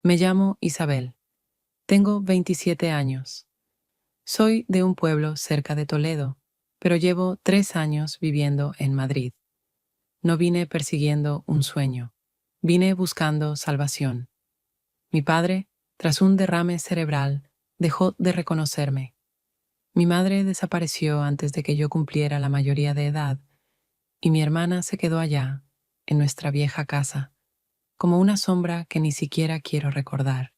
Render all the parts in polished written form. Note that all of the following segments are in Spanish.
Me llamo Isabel. Tengo 27 años. Soy de un pueblo cerca de Toledo, pero llevo 3 años viviendo en Madrid. No vine persiguiendo un sueño. Vine buscando salvación. Mi padre, tras un derrame cerebral, dejó de reconocerme. Mi madre desapareció antes de que yo cumpliera la mayoría de edad, y mi hermana se quedó allá, en nuestra vieja casa, como una sombra que ni siquiera quiero recordar.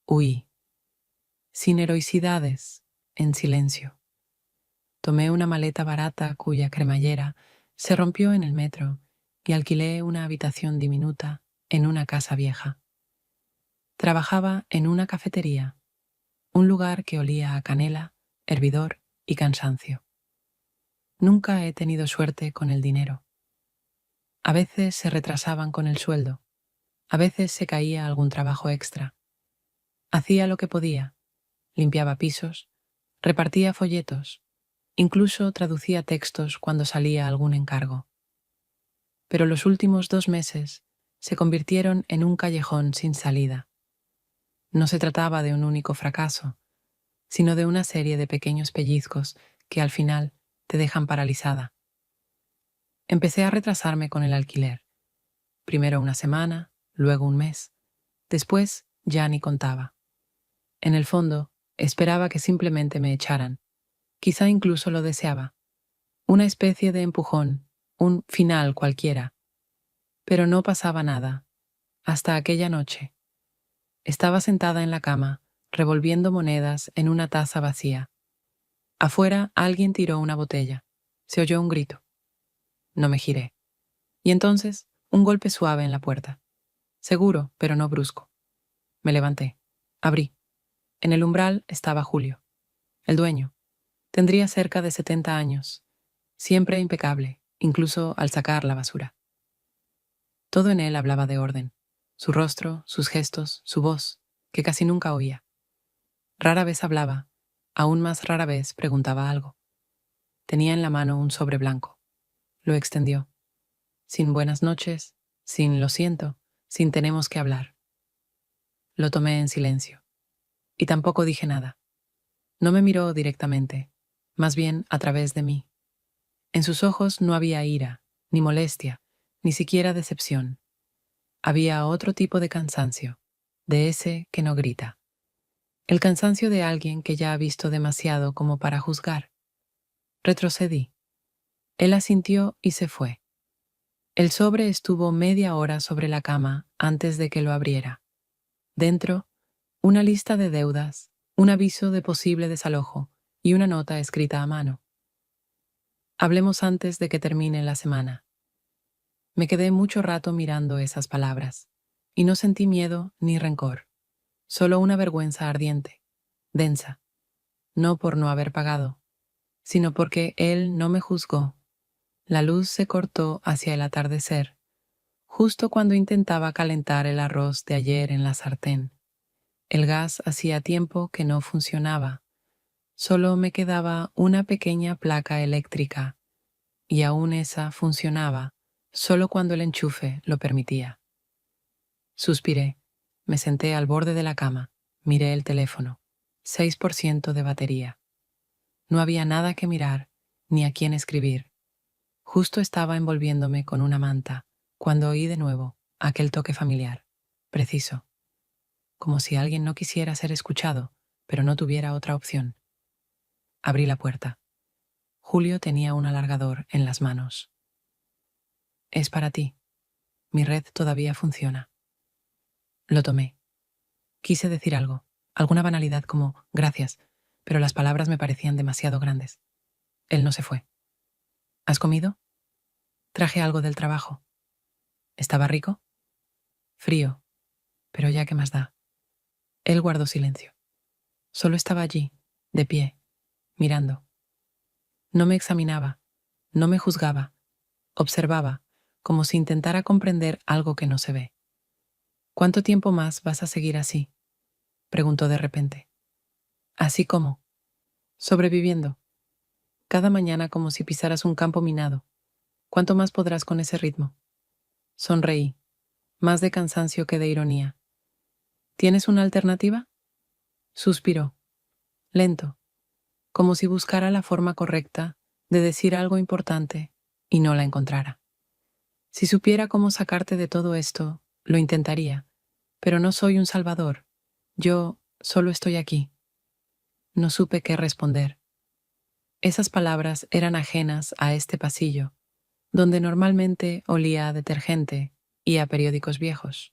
Huí, sin heroicidades, en silencio. Tomé una maleta barata cuya cremallera se rompió en el metro y alquilé una habitación diminuta en una casa vieja. Trabajaba en una cafetería, un lugar que olía a canela, hervidor y cansancio. Nunca he tenido suerte con el dinero. A veces se retrasaban con el sueldo, a veces se caía algún trabajo extra. Hacía lo que podía, limpiaba pisos, repartía folletos, incluso traducía textos cuando salía algún encargo. Pero los últimos 2 meses se convirtieron en un callejón sin salida. No se trataba de un único fracaso, sino de una serie de pequeños pellizcos que al final te dejan paralizada. Empecé a retrasarme con el alquiler. Primero una semana, luego un mes. Después ya ni contaba. En el fondo, esperaba que simplemente me echaran. Quizá incluso lo deseaba. Una especie de empujón, un final cualquiera. Pero no pasaba nada. Hasta aquella noche. Estaba sentada en la cama, revolviendo monedas en una taza vacía. Afuera alguien tiró una botella. Se oyó un grito. No me giré. Y entonces, un golpe suave en la puerta. Seguro, pero no brusco. Me levanté. Abrí. En el umbral estaba Julio, el dueño. Tendría cerca de 70 años. Siempre impecable, incluso al sacar la basura. Todo en él hablaba de orden. Su rostro, sus gestos, su voz, que casi nunca oía. Rara vez hablaba, aún más rara vez preguntaba algo. Tenía en la mano un sobre blanco. Lo extendió. Sin buenas noches, sin lo siento, sin tenemos que hablar. Lo tomé en silencio. Y tampoco dije nada. No me miró directamente, más bien a través de mí. En sus ojos no había ira, ni molestia, ni siquiera decepción. Había otro tipo de cansancio, de ese que no grita. El cansancio de alguien que ya ha visto demasiado como para juzgar. Retrocedí. Él asintió y se fue. El sobre estuvo media hora sobre la cama antes de que lo abriera. Dentro, una lista de deudas, un aviso de posible desalojo y una nota escrita a mano. Hablemos antes de que termine la semana. Me quedé mucho rato mirando esas palabras, y no sentí miedo ni rencor, solo una vergüenza ardiente, densa, no por no haber pagado, sino porque él no me juzgó. La luz se cortó hacia el atardecer, justo cuando intentaba calentar el arroz de ayer en la sartén. El gas hacía tiempo que no funcionaba. Solo me quedaba una pequeña placa eléctrica, y aún esa funcionaba solo cuando el enchufe lo permitía. Suspiré, me senté al borde de la cama, miré el teléfono. 6% de batería. No había nada que mirar, ni a quién escribir. Justo estaba envolviéndome con una manta, cuando oí de nuevo aquel toque familiar, preciso, como si alguien no quisiera ser escuchado, pero no tuviera otra opción. Abrí la puerta. Julio tenía un alargador en las manos. Es para ti. Mi red todavía funciona. Lo tomé. Quise decir algo, alguna banalidad como gracias, pero las palabras me parecían demasiado grandes. Él no se fue. ¿Has comido? Traje algo del trabajo. ¿Estaba rico? Frío, pero ya qué más da. Él guardó silencio. Solo estaba allí, de pie, mirando. No me examinaba, no me juzgaba, observaba, como si intentara comprender algo que no se ve. ¿Cuánto tiempo más vas a seguir así? Preguntó de repente. ¿Así cómo? Sobreviviendo. Cada mañana como si pisaras un campo minado. ¿Cuánto más podrás con ese ritmo? Sonreí, más de cansancio que de ironía. ¿Tienes una alternativa? Suspiró, lento, como si buscara la forma correcta de decir algo importante y no la encontrara. Si supiera cómo sacarte de todo esto, lo intentaría, pero no soy un salvador. Yo solo estoy aquí. No supe qué responder. Esas palabras eran ajenas a este pasillo, donde normalmente olía a detergente y a periódicos viejos.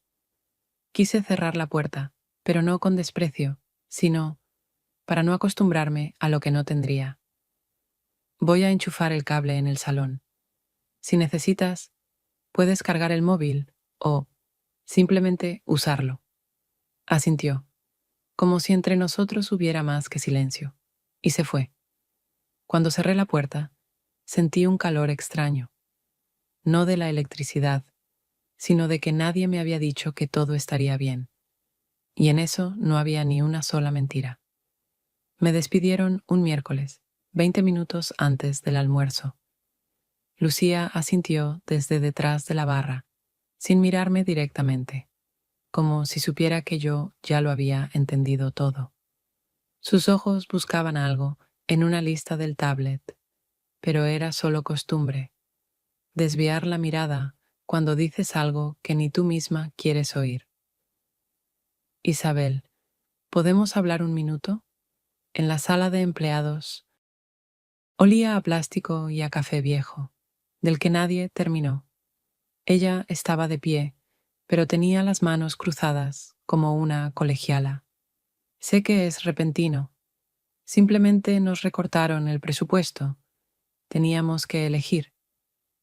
Quise cerrar la puerta, pero no con desprecio, sino para no acostumbrarme a lo que no tendría. Voy a enchufar el cable en el salón. Si necesitas, puedes cargar el móvil o simplemente usarlo. Asintió, como si entre nosotros hubiera más que silencio, y se fue. Cuando cerré la puerta, sentí un calor extraño, no de la electricidad, sino de que nadie me había dicho que todo estaría bien, y en eso no había ni una sola mentira. Me despidieron un miércoles, 20 minutos antes del almuerzo. Lucía asintió desde detrás de la barra, sin mirarme directamente, como si supiera que yo ya lo había entendido todo. Sus ojos buscaban algo en una lista del tablet, pero era solo costumbre, desviar la mirada cuando dices algo que ni tú misma quieres oír. Isabel, ¿podemos hablar un minuto? En la sala de empleados olía a plástico y a café viejo, del que nadie terminó. Ella estaba de pie, pero tenía las manos cruzadas como una colegiala. Sé que es repentino. Simplemente nos recortaron el presupuesto. Teníamos que elegir.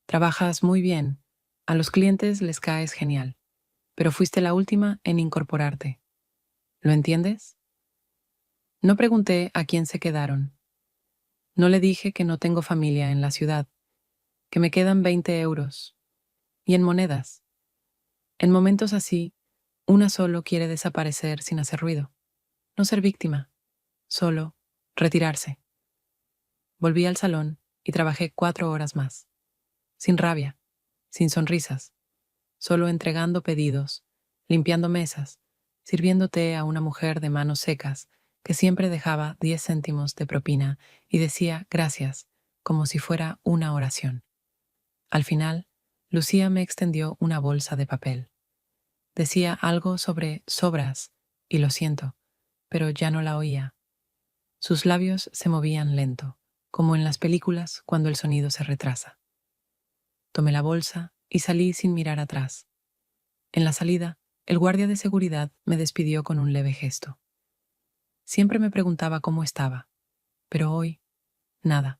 Trabajas muy bien. A los clientes les caes genial. Pero fuiste la última en incorporarte. ¿Lo entiendes? No pregunté a quién se quedaron. No le dije que no tengo familia en la ciudad, que me quedan 20 euros. Y en monedas. En momentos así, una solo quiere desaparecer sin hacer ruido. No ser víctima, solo retirarse. Volví al salón y trabajé 4 horas más. Sin rabia, sin sonrisas, solo entregando pedidos, limpiando mesas, sirviendo té a una mujer de manos secas que siempre dejaba 10 céntimos de propina y decía gracias como si fuera una oración. Al final, Lucía me extendió una bolsa de papel. Decía algo sobre sobras y lo siento, pero ya no la oía. Sus labios se movían lento, como en las películas cuando el sonido se retrasa. Tomé la bolsa y salí sin mirar atrás. En la salida, el guardia de seguridad me despidió con un leve gesto. Siempre me preguntaba cómo estaba, pero hoy, nada.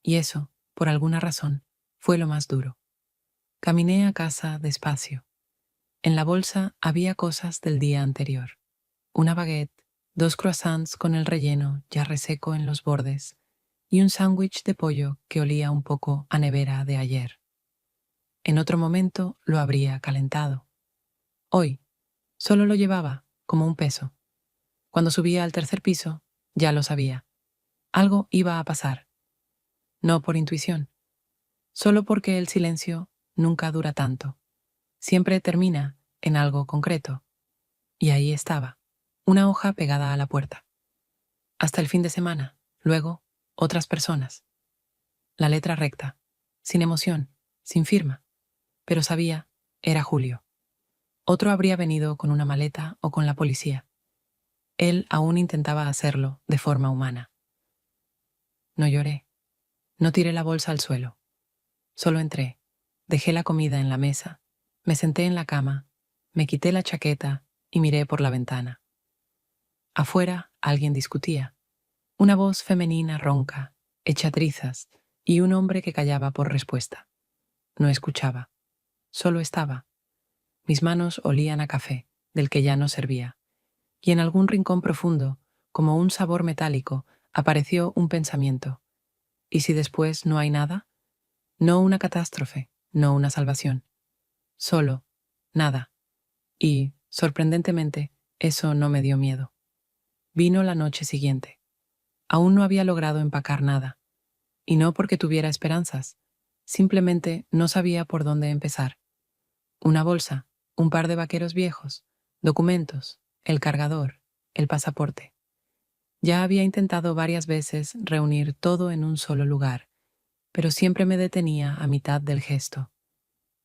Y eso, por alguna razón, fue lo más duro. Caminé a casa despacio. En la bolsa había cosas del día anterior. Una baguette, 2 croissants con el relleno ya reseco en los bordes y un sándwich de pollo que olía un poco a nevera de ayer. En otro momento lo habría calentado. Hoy solo lo llevaba como un peso. Cuando subía al tercer piso, ya lo sabía. Algo iba a pasar. No por intuición, solo porque el silencio nunca dura tanto. Siempre termina en algo concreto. Y ahí estaba, una hoja pegada a la puerta. Hasta el fin de semana, luego, otras personas. La letra recta, sin emoción, sin firma. Pero sabía, era Julio. Otro habría venido con una maleta o con la policía. Él aún intentaba hacerlo de forma humana. No lloré. No tiré la bolsa al suelo. Solo entré. Dejé la comida en la mesa. Me senté en la cama. Me quité la chaqueta y miré por la ventana. Afuera alguien discutía. Una voz femenina ronca, hecha trizas, y un hombre que callaba por respuesta. No escuchaba. Solo estaba. Mis manos olían a café, del que ya no servía. Y en algún rincón profundo, como un sabor metálico, apareció un pensamiento. ¿Y si después no hay nada? No una catástrofe, no una salvación. Solo, nada. Y, sorprendentemente, eso no me dio miedo. Vino la noche siguiente. Aún no había logrado empacar nada. Y no porque tuviera esperanzas. Simplemente no sabía por dónde empezar. Una bolsa, un par de vaqueros viejos, documentos, el cargador, el pasaporte. Ya había intentado varias veces reunir todo en un solo lugar, pero siempre me detenía a mitad del gesto,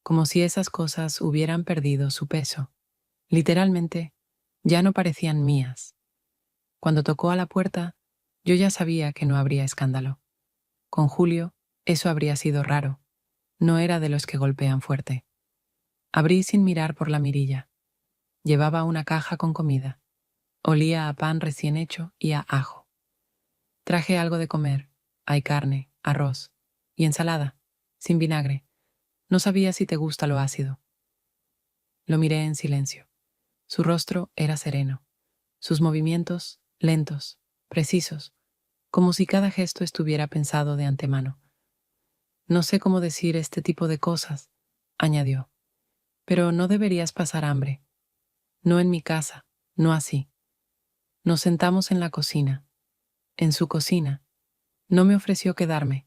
como si esas cosas hubieran perdido su peso. Literalmente, ya no parecían mías. Cuando tocó a la puerta, yo ya sabía que no habría escándalo. Con Julio, eso habría sido raro. No era de los que golpean fuerte. Abrí sin mirar por la mirilla. Llevaba una caja con comida. Olía a pan recién hecho y a ajo. Traje algo de comer. Hay carne, arroz y ensalada, sin vinagre. No sabía si te gusta lo ácido. Lo miré en silencio. Su rostro era sereno. Sus movimientos, lentos, precisos, como si cada gesto estuviera pensado de antemano. No sé cómo decir este tipo de cosas, añadió, pero no deberías pasar hambre. No en mi casa, no así. Nos sentamos en la cocina, en su cocina. No me ofreció quedarme,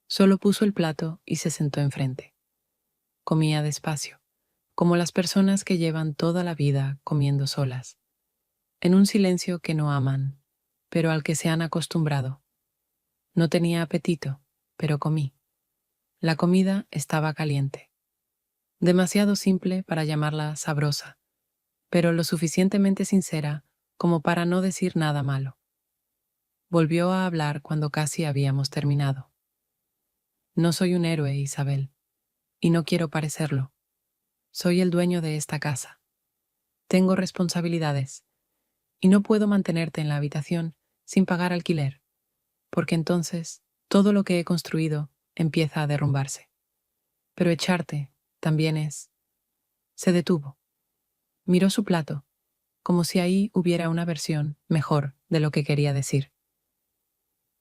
solo puso el plato y se sentó enfrente. Comía despacio, como las personas que llevan toda la vida comiendo solas, en un silencio que no aman, pero al que se han acostumbrado. No tenía apetito, pero comí. La comida estaba caliente. Demasiado simple para llamarla sabrosa, pero lo suficientemente sincera como para no decir nada malo. Volvió a hablar cuando casi habíamos terminado. No soy un héroe, Isabel, y no quiero parecerlo. Soy el dueño de esta casa. Tengo responsabilidades, y no puedo mantenerte en la habitación sin pagar alquiler, porque entonces todo lo que he construido empieza a derrumbarse. Pero echarte también es... Se detuvo. Miró su plato, como si ahí hubiera una versión mejor de lo que quería decir.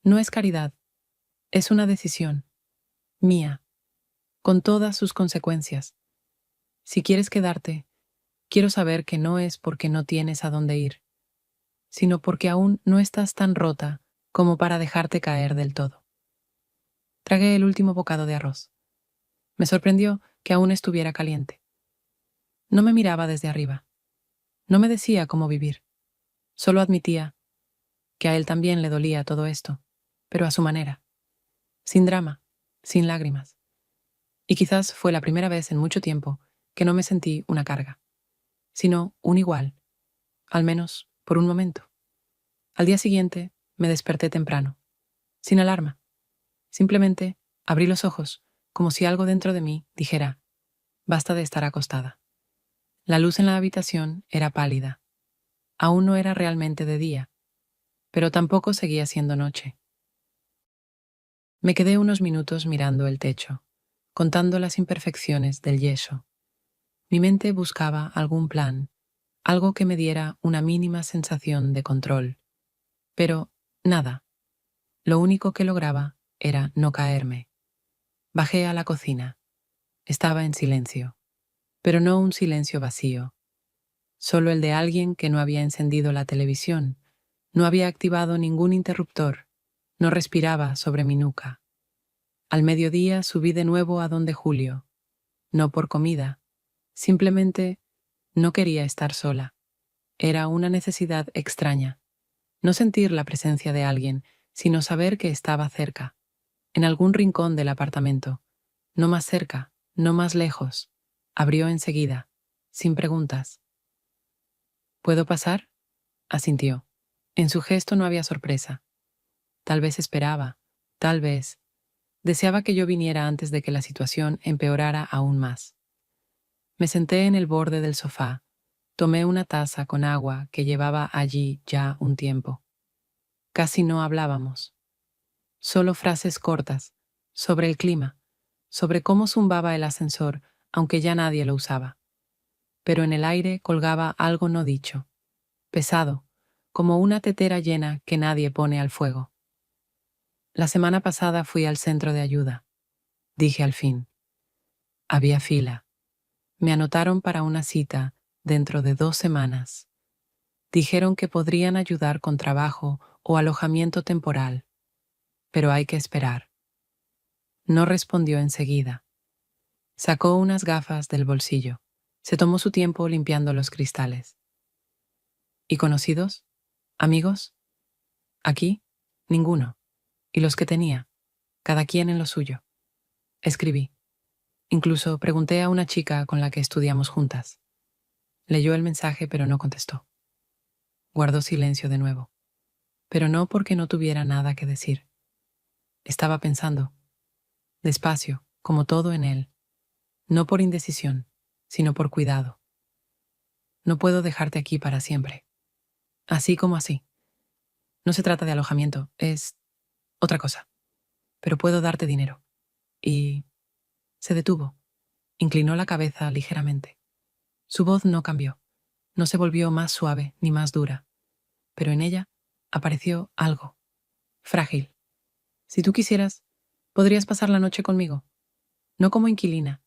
No es caridad, es una decisión, mía, con todas sus consecuencias. Si quieres quedarte, quiero saber que no es porque no tienes a dónde ir, sino porque aún no estás tan rota como para dejarte caer del todo. Tragué el último bocado de arroz. Me sorprendió que aún estuviera caliente. No me miraba desde arriba. No me decía cómo vivir. Solo admitía que a él también le dolía todo esto, pero a su manera, sin drama, sin lágrimas. Y quizás fue la primera vez en mucho tiempo que no me sentí una carga, sino un igual, al menos por un momento. Al día siguiente me desperté temprano, sin alarma. Simplemente abrí los ojos, como si algo dentro de mí dijera, basta de estar acostada. La luz en la habitación era pálida. Aún no era realmente de día, pero tampoco seguía siendo noche. Me quedé unos minutos mirando el techo, contando las imperfecciones del yeso. Mi mente buscaba algún plan, algo que me diera una mínima sensación de control. Pero nada. Lo único que lograba era no caerme. Bajé a la cocina. Estaba en silencio, pero no un silencio vacío, solo el de alguien que no había encendido la televisión, no había activado ningún interruptor, no respiraba sobre mi nuca. Al mediodía subí de nuevo a donde Julio, no por comida, simplemente no quería estar sola. Era una necesidad extraña, no sentir la presencia de alguien, sino saber que estaba cerca, en algún rincón del apartamento, no más cerca, no más lejos. Abrió enseguida, sin preguntas. ¿Puedo pasar? Asintió. En su gesto no había sorpresa. Tal vez esperaba, tal vez. Deseaba que yo viniera antes de que la situación empeorara aún más. Me senté en el borde del sofá, tomé una taza con agua que llevaba allí ya un tiempo. Casi no hablábamos. Solo frases cortas, sobre el clima, sobre cómo zumbaba el ascensor, aunque ya nadie lo usaba. Pero en el aire colgaba algo no dicho, pesado, como una tetera llena que nadie pone al fuego. La semana pasada fui al centro de ayuda, dije al fin. Había fila. Me anotaron para una cita dentro de 2 semanas. Dijeron que podrían ayudar con trabajo o alojamiento temporal, pero hay que esperar. No respondió enseguida. Sacó unas gafas del bolsillo. Se tomó su tiempo limpiando los cristales. ¿Y conocidos? ¿Amigos? Aquí, ninguno. Y los que tenía, cada quien en lo suyo. Escribí. Incluso pregunté a una chica con la que estudiamos juntas. Leyó el mensaje, pero no contestó. Guardó silencio de nuevo. Pero no porque no tuviera nada que decir. Estaba pensando, despacio, como todo en él, no por indecisión, sino por cuidado. No puedo dejarte aquí para siempre. Así como así. No se trata de alojamiento, es otra cosa. Pero puedo darte dinero. Y se detuvo. Inclinó la cabeza ligeramente. Su voz no cambió. No se volvió más suave ni más dura. Pero en ella apareció algo. Frágil. Si tú quisieras, podrías pasar la noche conmigo. No como inquilina,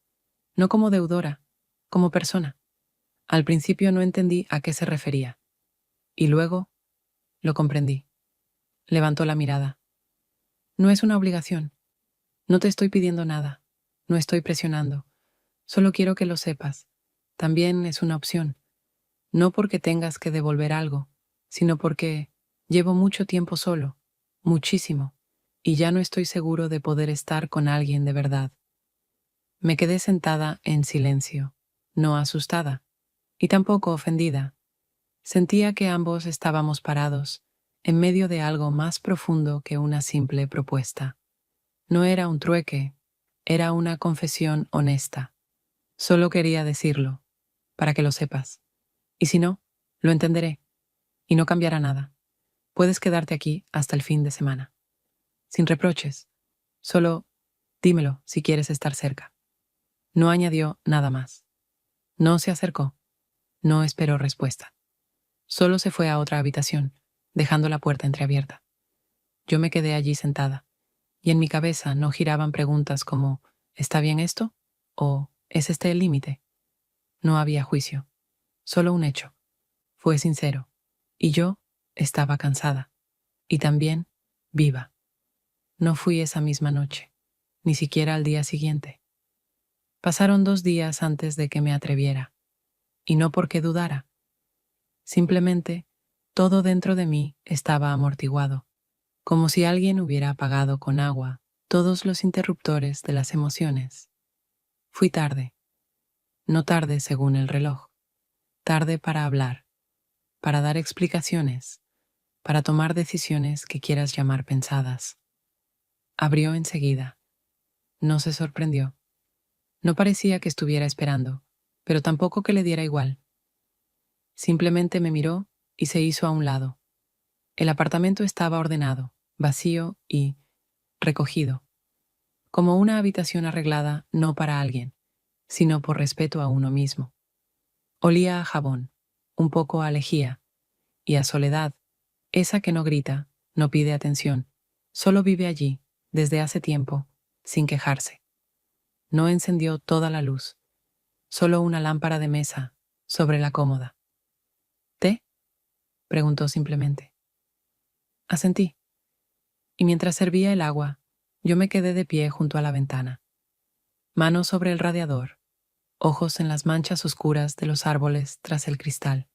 no como deudora, como persona. Al principio no entendí a qué se refería. Y luego lo comprendí. Levantó la mirada. No es una obligación. No te estoy pidiendo nada. No estoy presionando. Solo quiero que lo sepas. También es una opción. No porque tengas que devolver algo, sino porque llevo mucho tiempo solo, muchísimo, y ya no estoy seguro de poder estar con alguien de verdad. Me quedé sentada en silencio, no asustada, y tampoco ofendida. Sentía que ambos estábamos parados, en medio de algo más profundo que una simple propuesta. No era un trueque, era una confesión honesta. Solo quería decirlo, para que lo sepas. Y si no, lo entenderé, y no cambiará nada. Puedes quedarte aquí hasta el fin de semana. Sin reproches. Solo dímelo si quieres estar cerca. No añadió nada más. No se acercó. No esperó respuesta. Solo se fue a otra habitación, dejando la puerta entreabierta. Yo me quedé allí sentada, y en mi cabeza no giraban preguntas como ¿está bien esto? ¿O ¿es este el límite? No había juicio, solo un hecho. Fue sincero, y yo estaba cansada, y también viva. No fui esa misma noche, ni siquiera al día siguiente. Pasaron 2 días antes de que me atreviera, y no porque dudara. Simplemente, todo dentro de mí estaba amortiguado, como si alguien hubiera apagado con agua todos los interruptores de las emociones. Fui tarde, no tarde según el reloj, tarde para hablar, para dar explicaciones, para tomar decisiones que quieras llamar pensadas. Abrió enseguida. No se sorprendió. No parecía que estuviera esperando, pero tampoco que le diera igual. Simplemente me miró y se hizo a un lado. El apartamento estaba ordenado, vacío y recogido, como una habitación arreglada no para alguien, sino por respeto a uno mismo. Olía a jabón, un poco a lejía, y a soledad, esa que no grita, no pide atención, solo vive allí, desde hace tiempo, sin quejarse. No encendió toda la luz, solo una lámpara de mesa sobre la cómoda. ¿Té? Preguntó simplemente. Asentí, y mientras servía el agua, yo me quedé de pie junto a la ventana, manos sobre el radiador, ojos en las manchas oscuras de los árboles tras el cristal.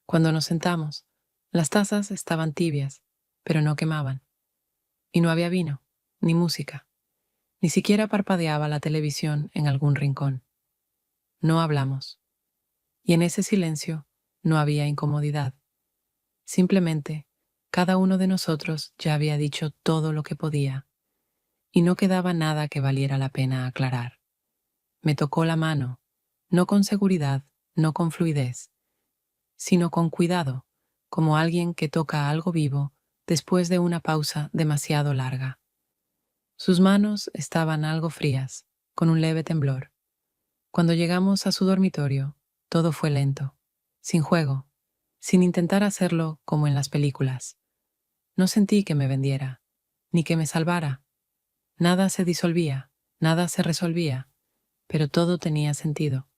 Cuando nos sentamos, las tazas estaban tibias, pero no quemaban, y no había vino, ni música, ni siquiera parpadeaba la televisión en algún rincón. No hablamos, y en ese silencio no había incomodidad. Simplemente, cada uno de nosotros ya había dicho todo lo que podía, y no quedaba nada que valiera la pena aclarar. Me tocó la mano, no con seguridad, no con fluidez, sino con cuidado, como alguien que toca algo vivo después de una pausa demasiado larga. Sus manos estaban algo frías, con un leve temblor. Cuando llegamos a su dormitorio, todo fue lento, sin juego, sin intentar hacerlo como en las películas. No sentí que me vendiera, ni que me salvara. Nada se disolvía, nada se resolvía, pero todo tenía sentido.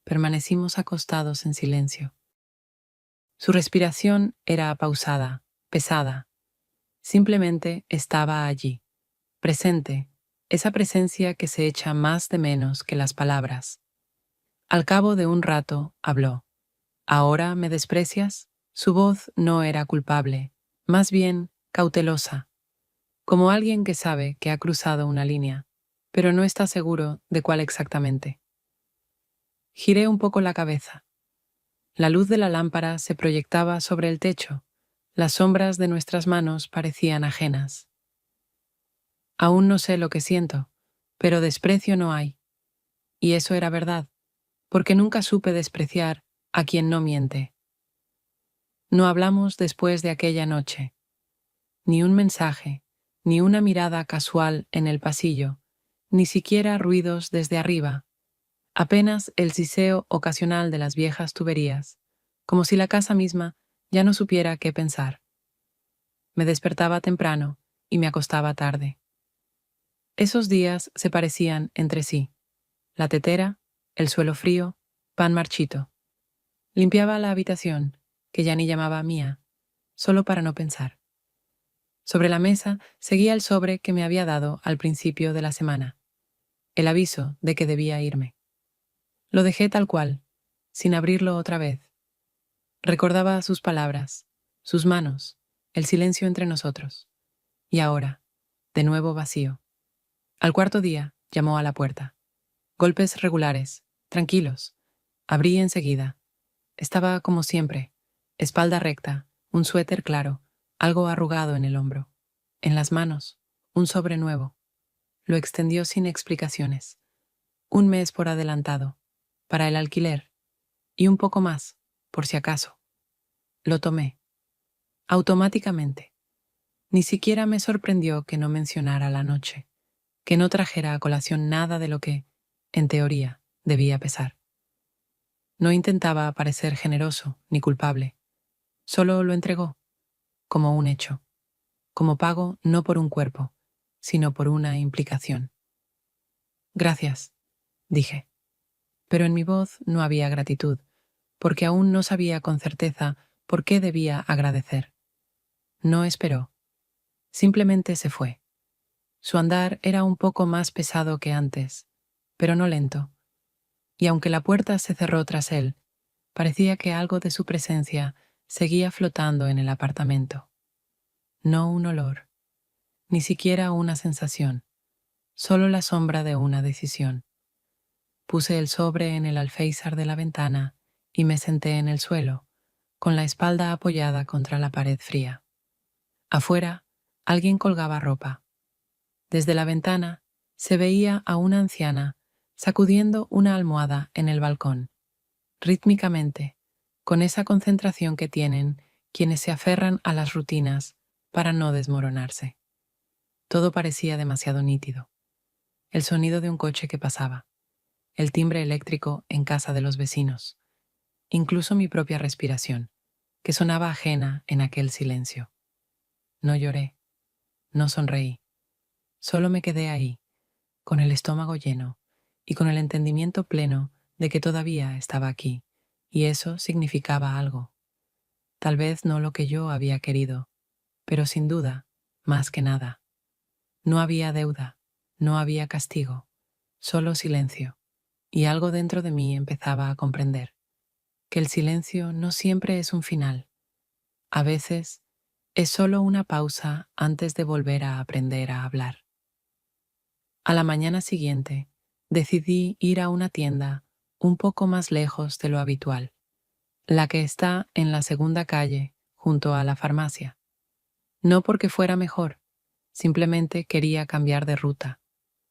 Permanecimos acostados en silencio. Su respiración era pausada, pesada. Simplemente estaba allí, presente, esa presencia que se echa más de menos que las palabras. Al cabo de un rato habló. ¿Ahora me desprecias? Su voz no era culpable, más bien cautelosa, como alguien que sabe que ha cruzado una línea, pero no está seguro de cuál exactamente. Giré un poco la cabeza. La luz de la lámpara se proyectaba sobre el techo. Las sombras de nuestras manos parecían ajenas. Aún no sé lo que siento, pero desprecio no hay. Y eso era verdad, porque nunca supe despreciar a quien no miente. No hablamos después de aquella noche. Ni un mensaje, ni una mirada casual en el pasillo, ni siquiera ruidos desde arriba, apenas el siseo ocasional de las viejas tuberías, como si la casa misma ya no supiera qué pensar. Me despertaba temprano y me acostaba tarde. Esos días se parecían entre sí. La tetera, el suelo frío, pan marchito. Limpiaba la habitación, que ya ni llamaba mía, solo para no pensar. Sobre la mesa seguía el sobre que me había dado al principio de la semana, el aviso de que debía irme. Lo dejé tal cual, sin abrirlo otra vez. Recordaba sus palabras, sus manos, el silencio entre nosotros. Y ahora, de nuevo vacío. Al cuarto día, llamó a la puerta. Golpes regulares, tranquilos. Abrí enseguida. Estaba como siempre, espalda recta, un suéter claro, algo arrugado en el hombro. En las manos, un sobre nuevo. Lo extendió sin explicaciones. 1 mes por adelantado, para el alquiler, y un poco más, por si acaso. Lo tomé. Automáticamente. Ni siquiera me sorprendió que no mencionara la noche, que no trajera a colación nada de lo que, en teoría, debía pesar. No intentaba parecer generoso ni culpable. Solo lo entregó, como un hecho, como pago no por un cuerpo, sino por una implicación. Gracias, dije. Pero en mi voz no había gratitud, porque aún no sabía con certeza por qué debía agradecer. No esperó. Simplemente se fue. Su andar era un poco más pesado que antes, pero no lento. Y aunque la puerta se cerró tras él, parecía que algo de su presencia seguía flotando en el apartamento. No un olor, ni siquiera una sensación, solo la sombra de una decisión. Puse el sobre en el alféizar de la ventana y me senté en el suelo, con la espalda apoyada contra la pared fría. Afuera, alguien colgaba ropa. Desde la ventana se veía a una anciana sacudiendo una almohada en el balcón, rítmicamente, con esa concentración que tienen quienes se aferran a las rutinas para no desmoronarse. Todo parecía demasiado nítido. El sonido de un coche que pasaba, el timbre eléctrico en casa de los vecinos, incluso mi propia respiración, que sonaba ajena en aquel silencio. No lloré, no sonreí, solo me quedé ahí, con el estómago lleno y con el entendimiento pleno de que todavía estaba aquí, y eso significaba algo. Tal vez no lo que yo había querido, pero sin duda, más que nada. No había deuda, no había castigo, solo silencio, y algo dentro de mí empezaba a comprender que el silencio no siempre es un final. A veces es solo una pausa antes de volver a aprender a hablar. A la mañana siguiente, decidí ir a una tienda un poco más lejos de lo habitual, la que está en la segunda calle, junto a la farmacia. No porque fuera mejor, simplemente quería cambiar de ruta,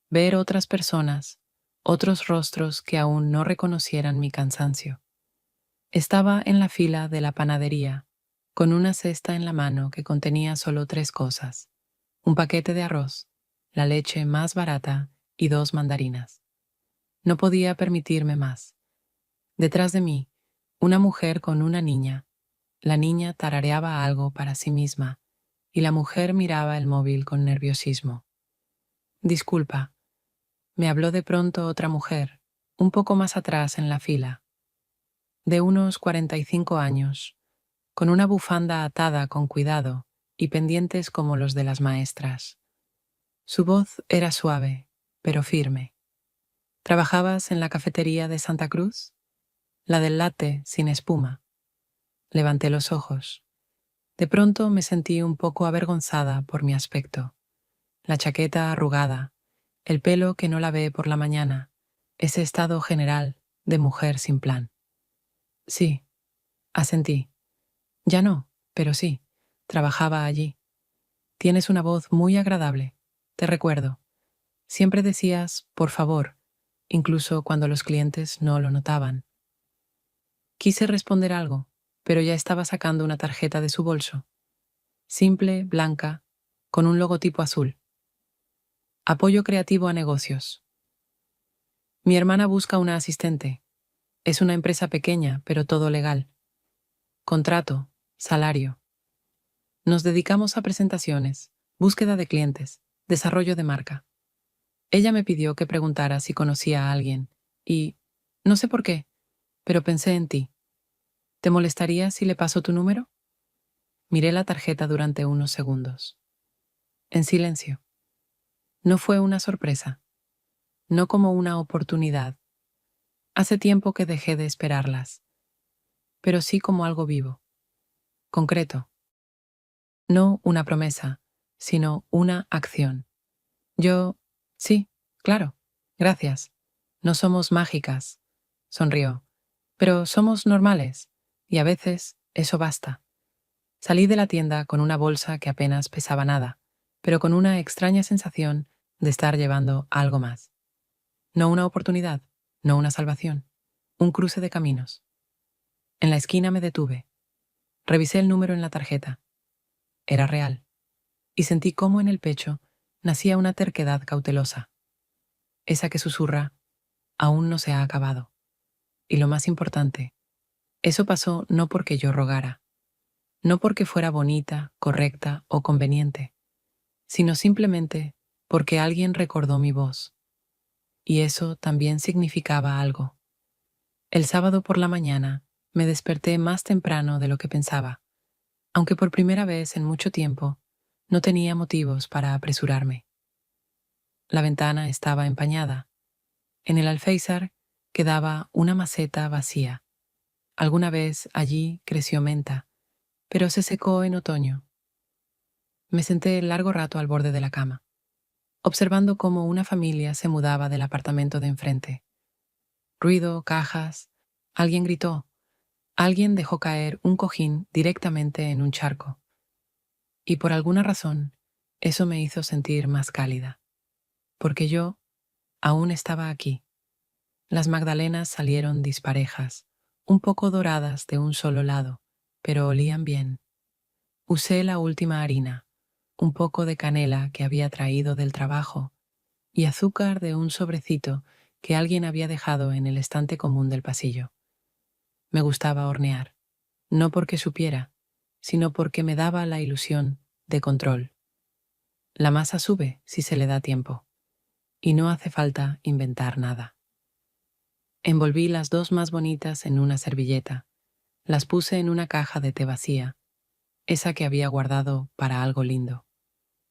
ver otras personas, otros rostros que aún no reconocieran mi cansancio. Estaba en la fila de la panadería, con una cesta en la mano que contenía solo 3 cosas: un paquete de arroz, la leche más barata y 2 mandarinas. No podía permitirme más. Detrás de mí, una mujer con una niña. La niña tarareaba algo para sí misma y la mujer miraba el móvil con nerviosismo. Disculpa, me habló de pronto otra mujer, un poco más atrás en la fila, de unos 45 años, con una bufanda atada con cuidado y pendientes como los de las maestras. Su voz era suave, pero firme. ¿Trabajabas en la cafetería de Santa Cruz? La del latte sin espuma. Levanté los ojos. De pronto me sentí un poco avergonzada por mi aspecto. La chaqueta arrugada, el pelo que no lavé por la mañana, ese estado general de mujer sin plan. Sí, asentí. Ya no, pero sí, trabajaba allí. Tienes una voz muy agradable, te recuerdo. Siempre decías, por favor, incluso cuando los clientes no lo notaban. Quise responder algo, pero ya estaba sacando una tarjeta de su bolso. Simple, blanca, con un logotipo azul. Apoyo creativo a negocios. Mi hermana busca una asistente. Es una empresa pequeña, pero todo legal. Contrato, salario. Nos dedicamos a presentaciones, búsqueda de clientes, desarrollo de marca. Ella me pidió que preguntara si conocía a alguien, y, no sé por qué, pero pensé en ti. ¿Te molestaría si le paso tu número? Miré la tarjeta durante unos segundos. En silencio. No fue una sorpresa, no como una oportunidad. Hace tiempo que dejé de esperarlas, pero sí como algo vivo, concreto. No una promesa, sino una acción. Yo, sí, claro, gracias. No somos mágicas, sonrió, pero somos normales, y a veces eso basta. Salí de la tienda con una bolsa que apenas pesaba nada, pero con una extraña sensación de estar llevando algo más. No una oportunidad, no una salvación, un cruce de caminos. En la esquina me detuve. Revisé el número en la tarjeta. Era real. Y sentí cómo en el pecho nacía una terquedad cautelosa. Esa que susurra, aún no se ha acabado. Y lo más importante, eso pasó no porque yo rogara, no porque fuera bonita, correcta o conveniente, sino simplemente porque alguien recordó mi voz. Y eso también significaba algo. El sábado por la mañana me desperté más temprano de lo que pensaba, aunque por primera vez en mucho tiempo no tenía motivos para apresurarme. La ventana estaba empañada. En el alféizar quedaba una maceta vacía. Alguna vez allí creció menta, pero se secó en otoño. Me senté largo rato al borde de la cama, observando cómo una familia se mudaba del apartamento de enfrente. Ruido, cajas. Alguien gritó. Alguien dejó caer un cojín directamente en un charco. Y por alguna razón, eso me hizo sentir más cálida. Porque yo aún estaba aquí. Las magdalenas salieron disparejas, un poco doradas de un solo lado, pero olían bien. Usé la última harina, un poco de canela que había traído del trabajo y azúcar de un sobrecito que alguien había dejado en el estante común del pasillo. Me gustaba hornear, no porque supiera, sino porque me daba la ilusión de control. La masa sube si se le da tiempo, y no hace falta inventar nada. Envolví las dos más bonitas en una servilleta, las puse en una caja de té vacía, esa que había guardado para algo lindo,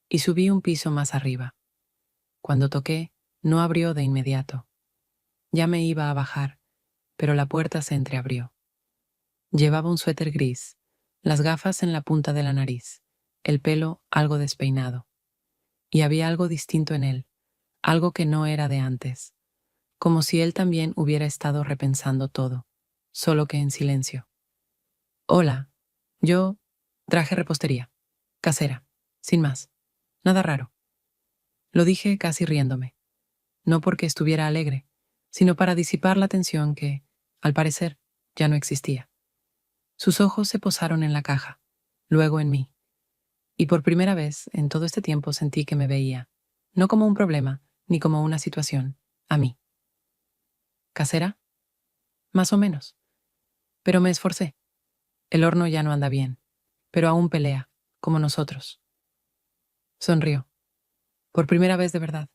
y subí un piso más arriba. Cuando toqué, no abrió de inmediato. Ya me iba a bajar, pero la puerta se entreabrió. Llevaba un suéter gris, las gafas en la punta de la nariz, el pelo algo despeinado. Y había algo distinto en él, algo que no era de antes, como si él también hubiera estado repensando todo, solo que en silencio. Hola, yo traje repostería, casera, sin más, nada raro. Lo dije casi riéndome, no porque estuviera alegre, sino para disipar la tensión que, al parecer, ya no existía. Sus ojos se posaron en la caja, luego en mí, y por primera vez en todo este tiempo sentí que me veía, no como un problema, ni como una situación, a mí. ¿Casera? Más o menos. Pero me esforcé. El horno ya no anda bien, pero aún pelea, como nosotros. Sonrió, por primera vez de verdad,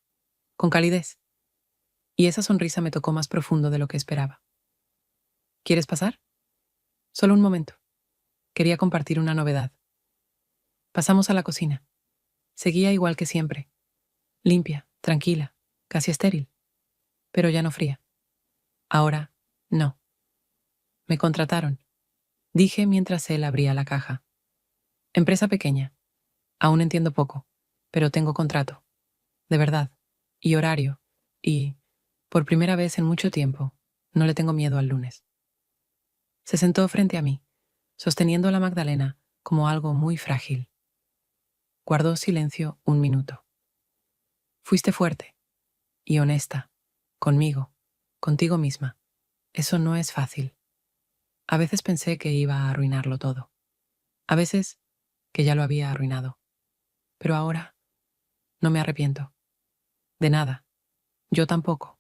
con calidez, y esa sonrisa me tocó más profundo de lo que esperaba. ¿Quieres pasar? Solo un momento. Quería compartir una novedad. Pasamos a la cocina. Seguía igual que siempre, limpia, tranquila, casi estéril, pero ya no fría. Ahora, no. Me contrataron. Dije mientras él abría la caja. Empresa pequeña. Aún entiendo poco, pero tengo contrato. De verdad. Y horario. Y, por primera vez en mucho tiempo, no le tengo miedo al lunes. Se sentó frente a mí, sosteniendo la magdalena como algo muy frágil. Guardó silencio un minuto. Fuiste fuerte y honesta, conmigo, contigo misma. Eso no es fácil. A veces pensé que iba a arruinarlo todo. A veces que ya lo había arruinado. Pero ahora no me arrepiento. De nada. Yo tampoco,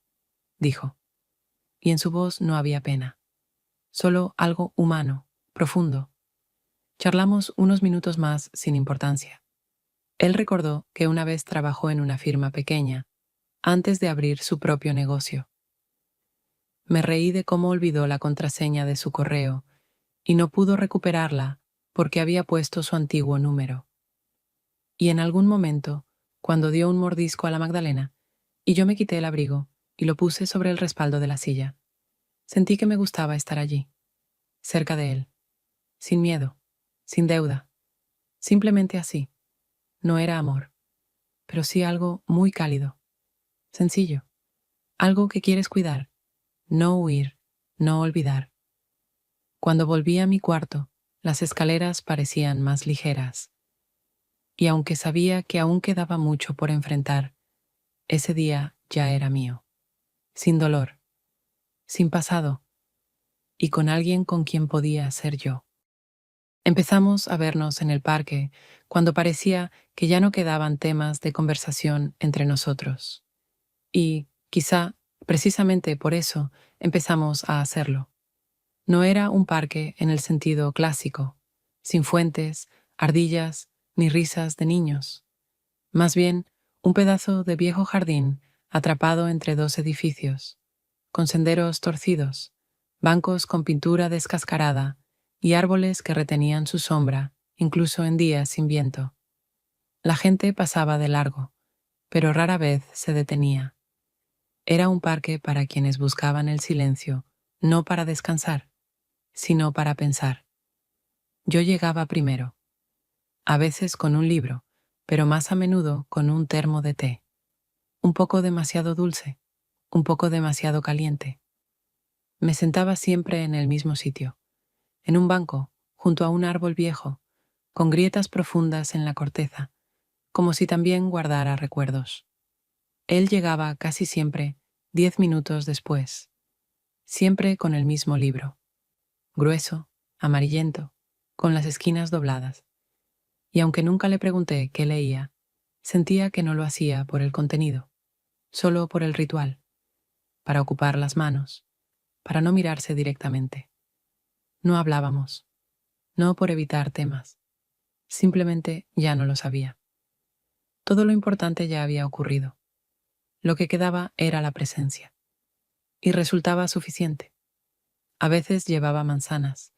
dijo. Y en su voz no había pena. Solo algo humano, profundo. Charlamos unos minutos más sin importancia. Él recordó que una vez trabajó en una firma pequeña, antes de abrir su propio negocio. Me reí de cómo olvidó la contraseña de su correo y no pudo recuperarla porque había puesto su antiguo número. Y en algún momento, cuando dio un mordisco a la magdalena, y yo me quité el abrigo y lo puse sobre el respaldo de la silla, sentí que me gustaba estar allí, cerca de él, sin miedo, sin deuda, simplemente así. No era amor, pero sí algo muy cálido, sencillo, algo que quieres cuidar, no huir, no olvidar. Cuando volví a mi cuarto, las escaleras parecían más ligeras. Y aunque sabía que aún quedaba mucho por enfrentar, ese día ya era mío, sin dolor, sin pasado, y con alguien con quien podía ser yo. Empezamos a vernos en el parque cuando parecía que ya no quedaban temas de conversación entre nosotros. Y, quizá, precisamente por eso, empezamos a hacerlo. No era un parque en el sentido clásico, sin fuentes, ardillas ni risas de niños. Más bien, un pedazo de viejo jardín atrapado entre dos edificios, con senderos torcidos, bancos con pintura descascarada y árboles que retenían su sombra, incluso en días sin viento. La gente pasaba de largo, pero rara vez se detenía. Era un parque para quienes buscaban el silencio, no para descansar, sino para pensar. Yo llegaba primero, a veces con un libro, pero más a menudo con un termo de té. Un poco demasiado dulce, un poco demasiado caliente. Me sentaba siempre en el mismo sitio, en un banco, junto a un árbol viejo, con grietas profundas en la corteza, como si también guardara recuerdos. Él llegaba casi siempre 10 minutos después, siempre con el mismo libro, grueso, amarillento, con las esquinas dobladas. Y aunque nunca le pregunté qué leía, sentía que no lo hacía por el contenido, solo por el ritual, para ocupar las manos, para no mirarse directamente. No hablábamos, no por evitar temas, simplemente ya no lo sabía. Todo lo importante ya había ocurrido. Lo que quedaba era la presencia. Y resultaba suficiente. A veces llevaba manzanas,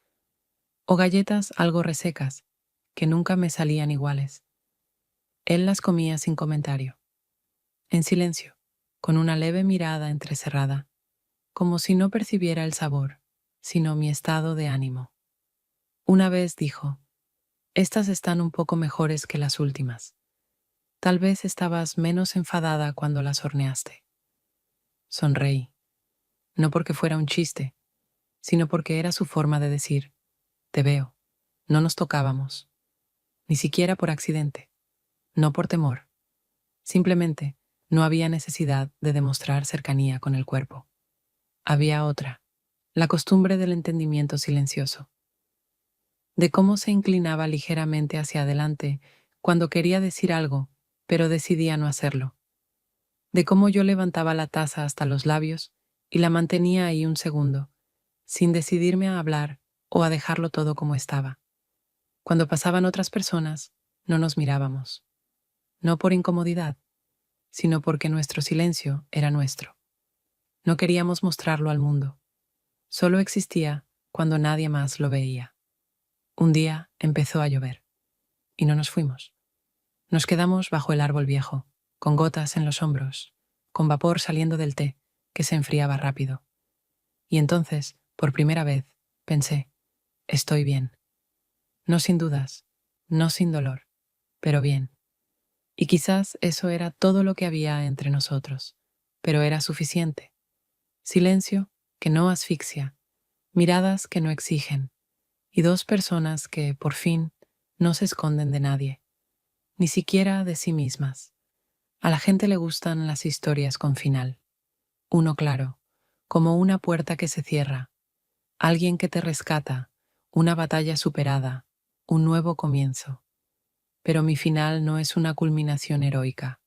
o galletas algo resecas, que nunca me salían iguales. Él las comía sin comentario, en silencio, con una leve mirada entrecerrada, como si no percibiera el sabor, sino mi estado de ánimo. Una vez dijo, estas están un poco mejores que las últimas. Tal vez estabas menos enfadada cuando las horneaste. Sonreí, no porque fuera un chiste, sino porque era su forma de decir, te veo, no nos tocábamos, ni siquiera por accidente, no por temor. Simplemente no había necesidad de demostrar cercanía con el cuerpo. Había otra, la costumbre del entendimiento silencioso, de cómo se inclinaba ligeramente hacia adelante cuando quería decir algo, pero decidía no hacerlo, de cómo yo levantaba la taza hasta los labios y la mantenía ahí un segundo, sin decidirme a hablar o a dejarlo todo como estaba. Cuando pasaban otras personas, no nos mirábamos, no por incomodidad, sino porque nuestro silencio era nuestro. No queríamos mostrarlo al mundo, solo existía cuando nadie más lo veía. Un día empezó a llover, y no nos fuimos. Nos quedamos bajo el árbol viejo, con gotas en los hombros, con vapor saliendo del té, que se enfriaba rápido. Y entonces, por primera vez, pensé, Estoy bien. No sin dudas, no sin dolor, pero bien. Y quizás eso era todo lo que había entre nosotros, pero era suficiente. Silencio que no asfixia, miradas que no exigen, y dos personas que, por fin, no se esconden de nadie, ni siquiera de sí mismas. A la gente le gustan las historias con final. Uno claro, como una puerta que se cierra, alguien que te rescata, una batalla superada, un nuevo comienzo. Pero mi final no es una culminación heroica,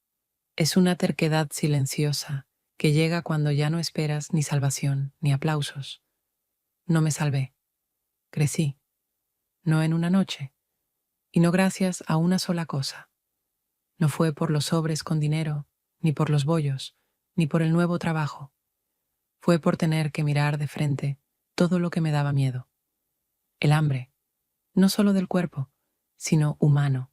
es una terquedad silenciosa que llega cuando ya no esperas ni salvación ni aplausos. No me salvé, crecí, no en una noche, y no gracias a una sola cosa. No fue por los sobres con dinero, ni por los bollos, ni por el nuevo trabajo. Fue por tener que mirar de frente todo lo que me daba miedo. El hambre, no solo del cuerpo, sino humano.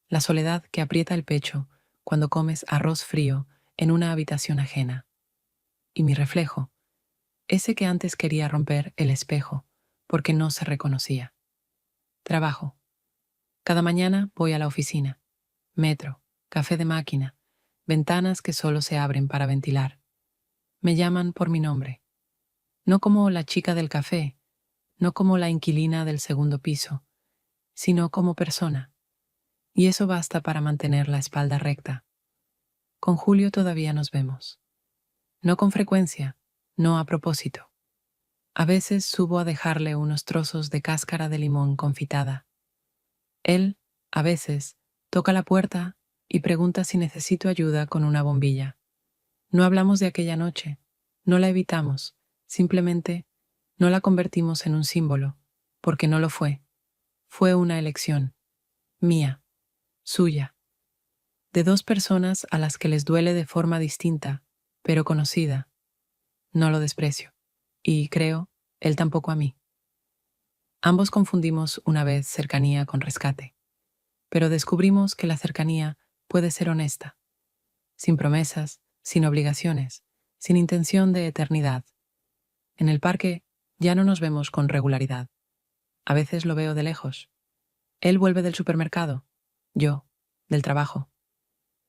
La soledad que aprieta el pecho cuando comes arroz frío en una habitación ajena. Y mi reflejo, ese que antes quería romper el espejo porque no se reconocía. Trabajo. Cada mañana voy a la oficina. Metro, café de máquina, ventanas que solo se abren para ventilar. Me llaman por mi nombre. No como la chica del café, no como la inquilina del segundo piso, sino como persona. Y eso basta para mantener la espalda recta. Con Julio todavía nos vemos. No con frecuencia, no a propósito. A veces subo a dejarle unos trozos de cáscara de limón confitada. Él, a veces, toca la puerta y pregunta si necesito ayuda con una bombilla. No hablamos de aquella noche, no la evitamos, simplemente no la convertimos en un símbolo, porque no lo fue. Fue una elección, mía, suya, de dos personas a las que les duele de forma distinta, pero conocida. No lo desprecio. Y creo, él tampoco a mí. Ambos confundimos una vez cercanía con rescate, pero descubrimos que la cercanía puede ser honesta, sin promesas, sin obligaciones, sin intención de eternidad. En el parque ya no nos vemos con regularidad. A veces lo veo de lejos. Él vuelve del supermercado, yo, del trabajo.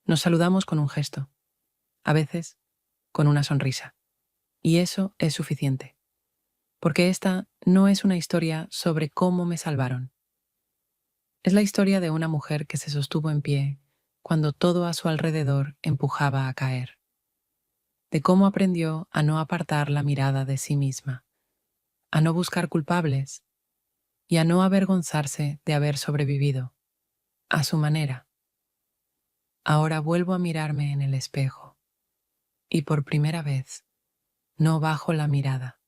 Nos saludamos con un gesto, a veces con una sonrisa. Y eso es suficiente, porque esta no es una historia sobre cómo me salvaron. Es la historia de una mujer que se sostuvo en pie cuando todo a su alrededor empujaba a caer, de cómo aprendió a no apartar la mirada de sí misma, a no buscar culpables y a no avergonzarse de haber sobrevivido, a su manera. Ahora vuelvo a mirarme en el espejo y por primera vez no bajo la mirada.